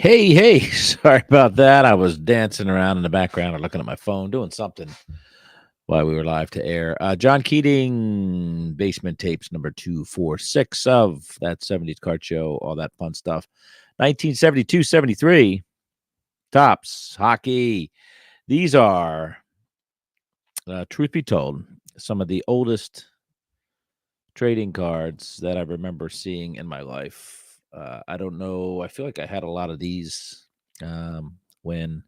Hey, sorry about that. I was dancing around in the background or looking at my phone, doing something while we were live to air. John Keating, Basement Tapes number 246 of that 70s card show, all that fun stuff. 1972 73, Tops, Hockey. These are, truth be told, some of the oldest trading cards that I remember seeing in my life. I don't know. I feel like I had a lot of these when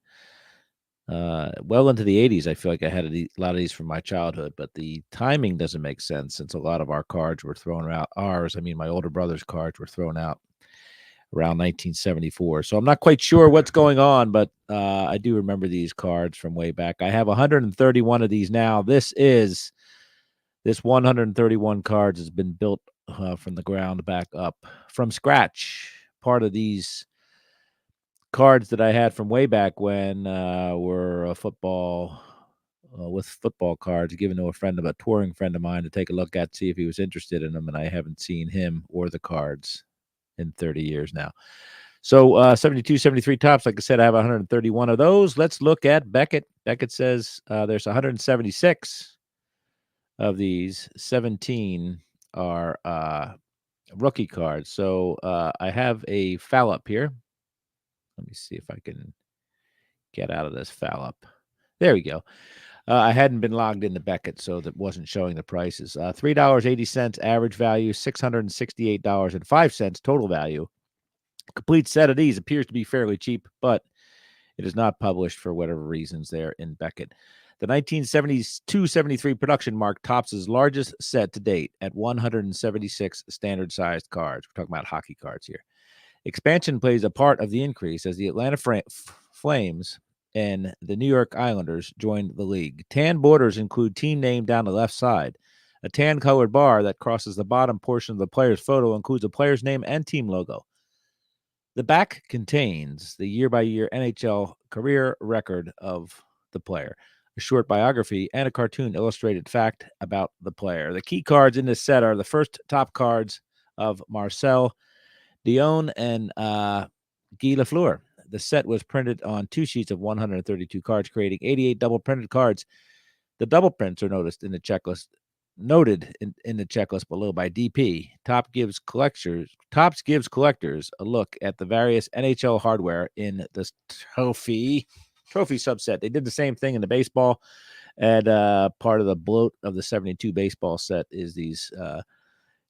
well into the 80s. I feel like I had lot of these from my childhood, but the timing doesn't make sense since a lot of our cards were thrown out. I mean, my older brother's cards were thrown out around 1974. So I'm not quite sure what's going on, but I do remember these cards from way back. I have 131 of these now. This 131 cards has been built from the ground back up from scratch. Part of these cards that I had from way back when were a football with football cards given to a touring friend of mine to take a look at, see if he was interested in them, and I haven't seen him or the cards in 30 years now. So 72, 73 Tops, like I said, I have 131 of those. Let's look at Beckett. Beckett says there's 176 of these. 17 are rookie cards. So I have a foul up here. Let me see if I can get out of this foul up. There we go. I hadn't been logged into Beckett, so that wasn't showing the prices. $3.80 average value, $668.05 total value. Complete set of these appears to be fairly cheap, but it is not published for whatever reasons there in Beckett. The 1972-73 production mark Topps' largest set to date at 176 standard-sized cards. We're talking about hockey cards here. Expansion plays a part of the increase as the Atlanta Flames and the New York Islanders joined the league. Tan borders include team name down the left side. A tan-colored bar that crosses the bottom portion of the player's photo includes a player's name and team logo. The back contains the year-by-year NHL career record of the player, a short biography, and a cartoon illustrated fact about the player. The key cards in this set are the first top cards of Marcel Dion and Guy Lafleur. The set was printed on 2 sheets of 132 cards, creating 88 double printed cards. The double prints are noted in the checklist below by DP. Topps gives collectors a look at the various NHL hardware in the trophy subset. They did the same thing in the baseball, and part of the bloat of the 72 baseball set is these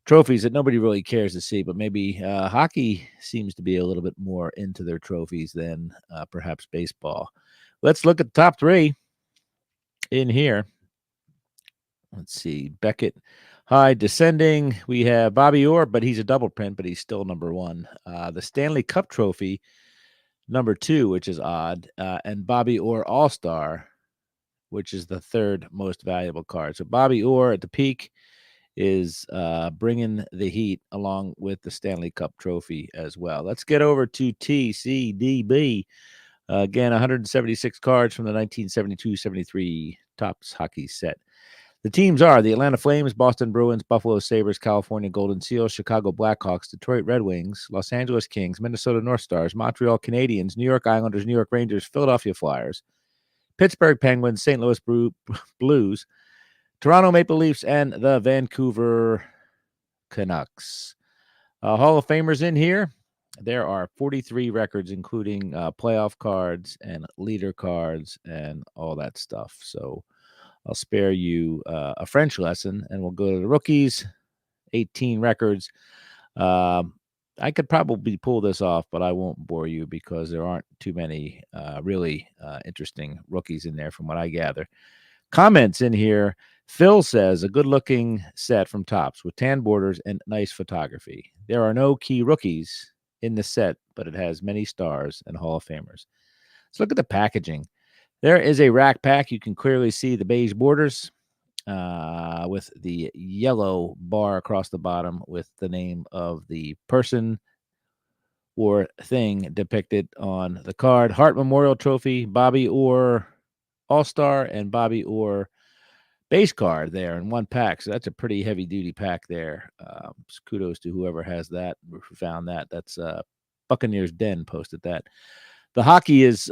trophies that nobody really cares to see, but maybe hockey seems to be a little bit more into their trophies than perhaps baseball. Let's look at the top 3 in here. Let's see. Beckett High descending. We have Bobby Orr, but he's a double print, but he's still number 1. The Stanley Cup trophy, number 2, which is odd, and Bobby Orr All-Star, which is the 3rd most valuable card. So Bobby Orr at the peak is bringing the heat along with the Stanley Cup trophy as well. Let's get over to TCDB. Again, 176 cards from the 1972-73 Topps hockey set. The teams are the Atlanta Flames, Boston Bruins, Buffalo Sabres, California Golden Seals, Chicago Blackhawks, Detroit Red Wings, Los Angeles Kings, Minnesota North Stars, Montreal Canadiens, New York Islanders, New York Rangers, Philadelphia Flyers, Pittsburgh Penguins, St. Louis Blues, Toronto Maple Leafs, and the Vancouver Canucks. Hall of Famers in here. There are 43 records, including playoff cards and leader cards and all that stuff. So I'll spare you a French lesson, and we'll go to the rookies. 18 records. I could probably pull this off, but I won't bore you because there aren't too many really interesting rookies in there from what I gather. Comments in here. Phil says a good-looking set from Topps with tan borders and nice photography. There are no key rookies in the set, but it has many stars and Hall of Famers. Let's look at the packaging. There is a rack pack. You can clearly see the beige borders with the yellow bar across the bottom with the name of the person or thing depicted on the card. Hart Memorial Trophy, Bobby Orr All-Star, and Bobby Orr base card there in one pack. So that's a pretty heavy-duty pack there. Kudos to whoever has that, who found that. That's Buccaneers Den posted that. The hockey is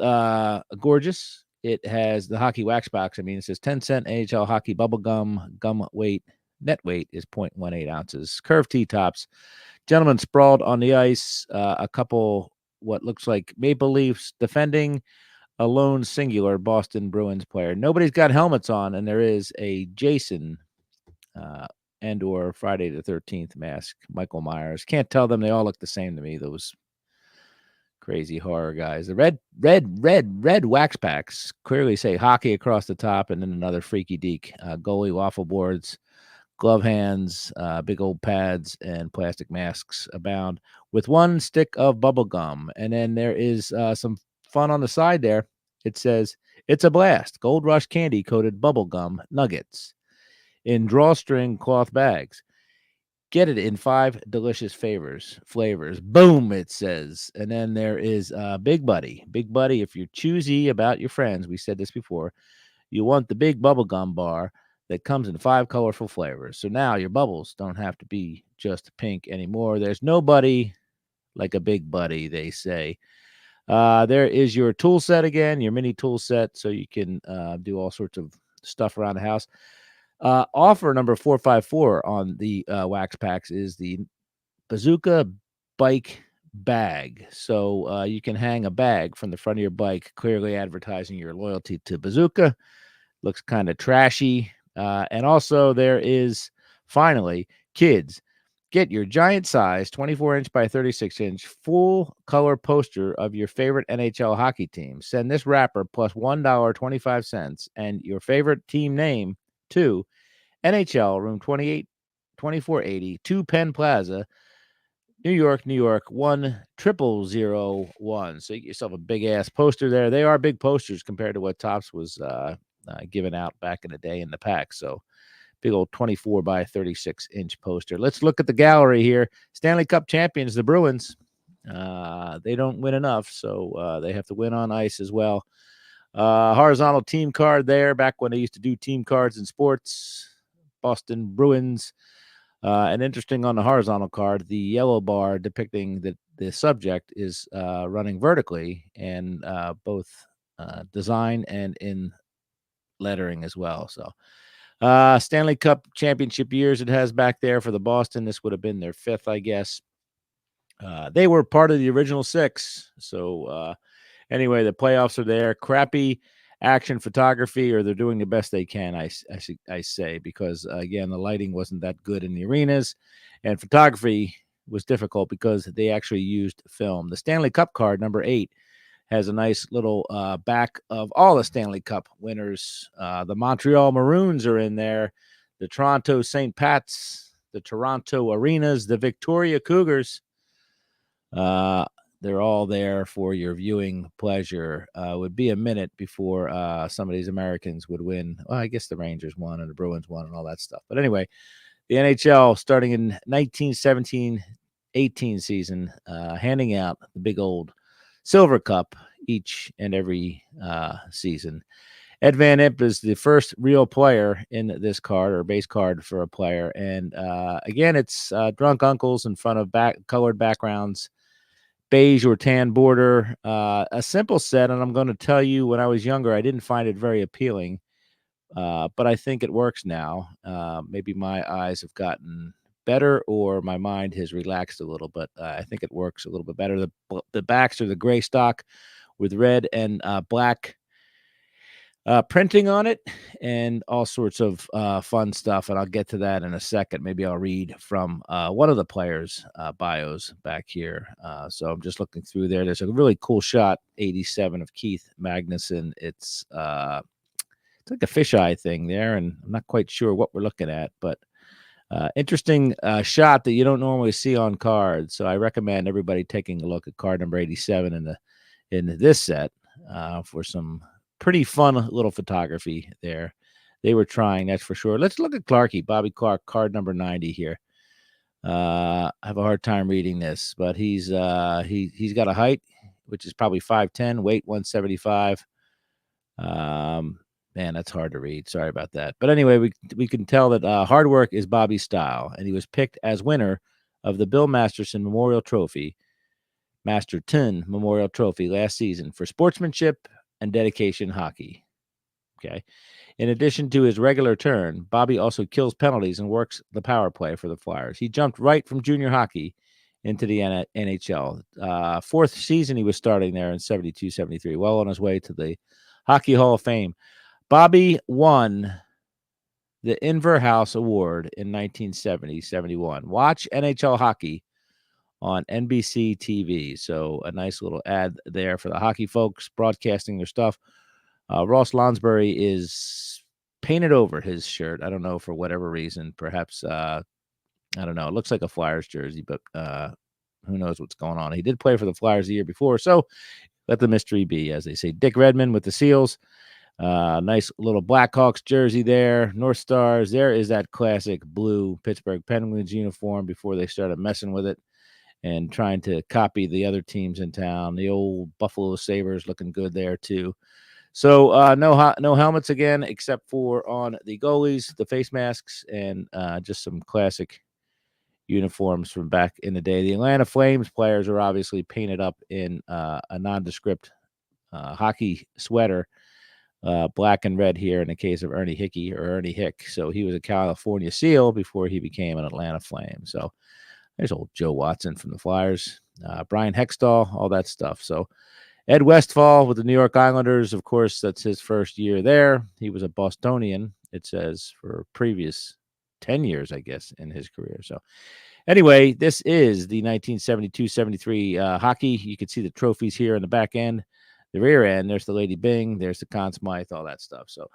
gorgeous. It has the hockey wax box. I mean, it says 10-cent NHL hockey bubble gum. Gum weight, net weight is 0.18 ounces. Curved tee tops. Gentlemen sprawled on the ice. A couple, what looks like Maple Leafs defending a lone singular Boston Bruins player. Nobody's got helmets on, and there is a Jason and or Friday the 13th mask. Michael Myers. Can't tell them. They all look the same to me, those crazy horror guys. The red wax packs clearly say hockey across the top, and then another freaky deek. Goalie waffle boards, glove hands, big old pads, and plastic masks abound with one stick of bubble gum. And then there is some fun on the side there. It says, it's a blast. Gold Rush candy coated bubble gum nuggets in drawstring cloth bags. Get it in 5 delicious flavors. Boom, it says. And then there is Big Buddy. Big Buddy, if you're choosy about your friends, we said this before, you want the big bubblegum bar that comes in 5 colorful flavors. So now your bubbles don't have to be just pink anymore. There's nobody like a Big Buddy, they say. There is your tool set again, your mini tool set, so you can do all sorts of stuff around the house. Offer number 454 on the wax packs is the Bazooka bike bag. So you can hang a bag from the front of your bike, clearly advertising your loyalty to Bazooka. Looks kind of trashy. And also there is, finally, kids, get your giant size 24-inch by 36-inch full color poster of your favorite NHL hockey team. Send this wrapper plus $1.25 and your favorite team name to NHL room 2480 2 Penn Plaza, New York 10001. So you get yourself a big ass poster there. They are big posters compared to what Topps was giving out back in the day in the pack. So big old 24 by 36-inch poster. Let's look at the gallery here. Stanley Cup champions, the Bruins. They don't win enough, so they have to win on ice as well. Horizontal team card there, back when they used to do team cards in sports. Boston Bruins. And interesting on the horizontal card, the yellow bar depicting the subject is running vertically, and both design and in lettering as well. So Stanley Cup championship years it has back there for the Boston. This would have been their 5th, I guess. They were part of the original 6. So anyway, the playoffs are there. Crappy action photography, or they're doing the best they can, I say, because again, the lighting wasn't that good in the arenas, and photography was difficult because they actually used film. The Stanley Cup card, number 8, has a nice little back of all the Stanley Cup winners. The Montreal Maroons are in there, the Toronto St. Pats, the Toronto Arenas, the Victoria Cougars. They're all there for your viewing pleasure. Would be a minute before some of these Americans would win. Well, I guess the Rangers won and the Bruins won and all that stuff. But anyway, the NHL starting in 1917-18 season, handing out the big old Silver Cup each and every season. Ed Van Impe is the first real player in this card, or base card for a player. And again, it's drunk uncles in front of colored backgrounds. Beige or tan border, a simple set, and I'm going to tell you, when I was younger, I didn't find it very appealing, but I think it works now. Maybe my eyes have gotten better, or my mind has relaxed a little, but I think it works a little bit better. The backs are the gray stock with red and black printing on it, and all sorts of fun stuff. And I'll get to that in a second. Maybe I'll read from one of the players' bios back here. So I'm just looking through there. There's a really cool shot, 87 of Keith Magnuson. It's like a fisheye thing there, and I'm not quite sure what we're looking at, but interesting shot that you don't normally see on cards. So I recommend everybody taking a look at card number 87 in this set for some pretty fun little photography there. They were trying, that's for sure. Let's look at Clarkie, Bobby Clarke, card number 90 here. I have a hard time reading this, but he's got a height, which is probably 5'10", weight 175. Man, that's hard to read. Sorry about that. But anyway, we can tell that hard work is Bobby's style, and he was picked as winner of the Bill Masterson Memorial Trophy, Masterton Memorial Trophy last season for sportsmanship and dedication hockey. Okay. In addition to his regular turn, Bobby also kills penalties and works the power play for the Flyers. He jumped right from junior hockey into the NHL. Fourth season he was starting there in 72-73, well on his way to the Hockey Hall of Fame. Bobby won the Inver House Award in 1970-71. Watch NHL hockey on NBC TV. So a nice little ad there for the hockey folks broadcasting their stuff. Ross Lonsbury is painted over his shirt. I don't know, for whatever reason. Perhaps, I don't know. It looks like a Flyers jersey, but who knows what's going on. He did play for the Flyers the year before, so let the mystery be, as they say. Dick Redmond with the Seals. Nice little Blackhawks jersey there. North Stars. There is that classic blue Pittsburgh Penguins uniform before they started messing with it and trying to copy the other teams in town. The old Buffalo Sabres looking good there, too. So no helmets again, except for on the goalies, the face masks, and just some classic uniforms from back in the day. The Atlanta Flames players are obviously painted up in a nondescript hockey sweater, black and red here in the case of Ernie Hickey or Ernie Hick. So he was a California SEAL before he became an Atlanta Flame. So there's old Joe Watson from the Flyers, Brian Hextall, all that stuff. So Ed Westfall with the New York Islanders, of course, that's his first year there. He was a Bostonian, it says, for previous 10 years, I guess, in his career. So anyway, this is the 1972-73 hockey. You can see the trophies here in the back end. The rear end, there's the Lady Bing, there's the Conn Smythe, all that stuff. So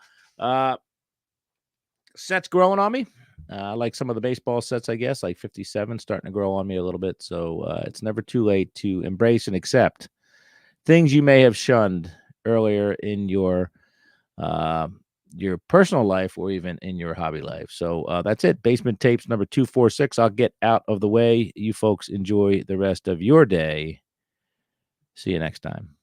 sets growing on me. I like some of the baseball sets, I guess, like 57, starting to grow on me a little bit. So it's never too late to embrace and accept things you may have shunned earlier in your personal life or even in your hobby life. So that's it. Basement Tapes number 246. I'll get out of the way. You folks enjoy the rest of your day. See you next time.